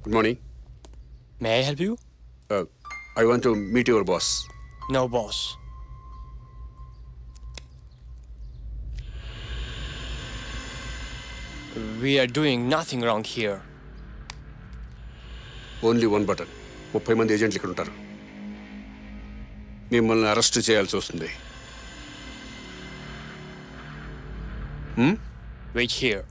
Good morning. May I help you? I want to meet your boss. No, boss. We are doing nothing wrong here. Only one button 30 మంది ఏజెంట్లు ఇక్కడ ఉంటారు. మిమ్మల్ని arrest చేయాల్సి వస్తుంది. Wait here.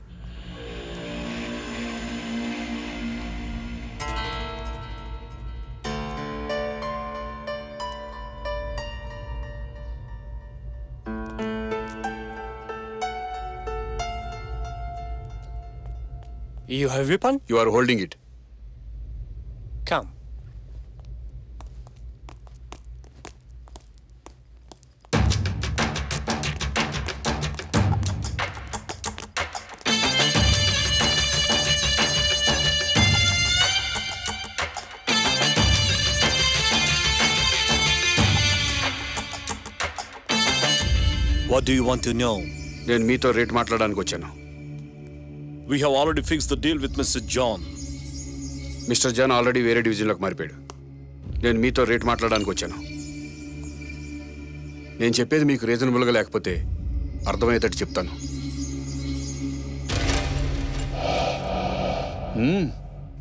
You have weapon? You are holding it. Come. What do you want to know? నేను మీతో rate మాట్లాడడానికి వచ్చాను. We have already fixed the deal with Mr. John. Mr John already వేరే డివిజన్లోకి మారిపోయాడు. నేను మీతో రేట్ మాట్లాడడానికి వచ్చాను. నేను చెప్పేది మీకు రీజనబుల్గా లేకపోతే అర్థమయ్యేటట్టు చెప్తాను.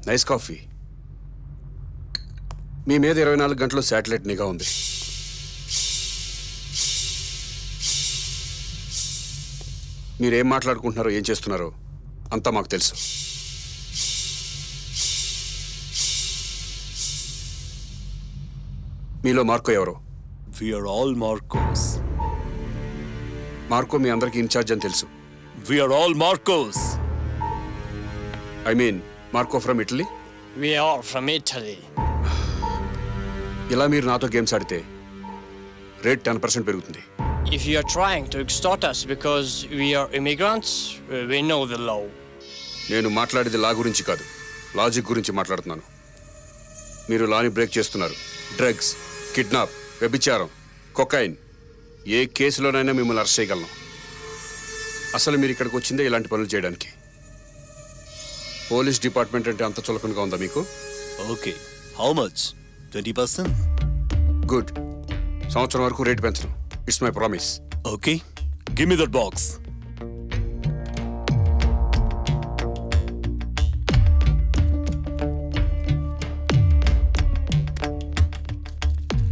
Nice coffee. మీ మీద 24 గంటలు శాటిలైట్ నిఘా ఉంది. మీరేం మాట్లాడుకుంటున్నారో ఏం చేస్తున్నారో అంతా మాకు తెలుసు. మీలో మార్కో ఎవరో? We are all Marcos. Marco మీ అందరికీ ఇన్ఛార్జ్ అని తెలుసు. We are all Marcos. I mean Marco from Italy. We are from Italy. ఇలా మీరు నాతో గేమ్స్ ఆడితే రేట్ 10% పెరుగుతుంది. If you are trying to extort us because we are immigrants, we know the law. నేను మాట్లాడేది లా గురించి కాదు, లాజిక్ గురించి మాట్లాడుతున్నాను. మీరు లాని బ్రేక్ చేస్తున్నారు. డ్రగ్స్, కిడ్నాప్, వ్యభిచారం, కొకైన్, ఏ కేసులోనైనా మిమ్మల్ని అరెస్ట్ చేయగలను. అసలు మీరు ఇక్కడికి వచ్చిందే ఇలాంటి పనులు చేయడానికి. పోలీస్ డిపార్ట్మెంట్ అంటే అంత చులకనగా ఉందా మీకు? Okay. How much? 20%? గుడ్. సంవత్సరం వరకు రేట్ పెంచను. It's my promise. Okay. Give me that box.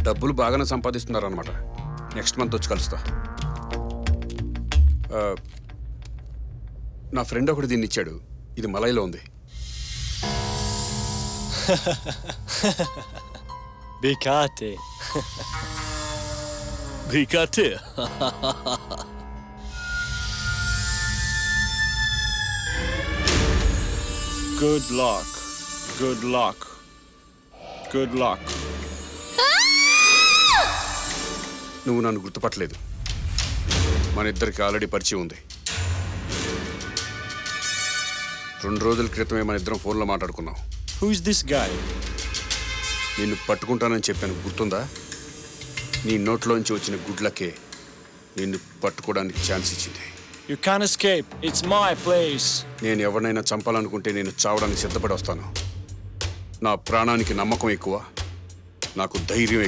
డబ్బులు బాగానే సంపాదిస్తున్నారనమాట. నెక్స్ట్ మంత్ వచ్చి కలుస్తా. నా ఫ్రెండ్ ఒకటి దీన్ని ఇచ్చాడు. ఇది మలైలో ఉంది. Bicate. Bicate. Good luck. Good luck. Good luck. నువ్వు నన్ను గుర్తుపట్టలేదు. మన ఇద్దరికి ఆల్రెడీ పరిచయం ఉంది. 2 రోజుల క్రితమే మన ఇద్దరం ఫోన్లో మాట్లాడుకున్నాం. Who is this guy? నిన్ను పట్టుకుంటానని చెప్పాను, గుర్తుందా? నీ నోట్లోంచి వచ్చిన గుడ్లకే నిన్ను పట్టుకోవడానికి ఛాన్స్ ఇచ్చింది. You can't escape. It's my place. నేను ఎవరినైనా చంపాలనుకుంటే నేను చావడానికి సిద్ధపడి వస్తాను. నా ప్రాణానికి నమ్మకం ఎక్కువ, నాకు ధైర్యం ఎక్కువ.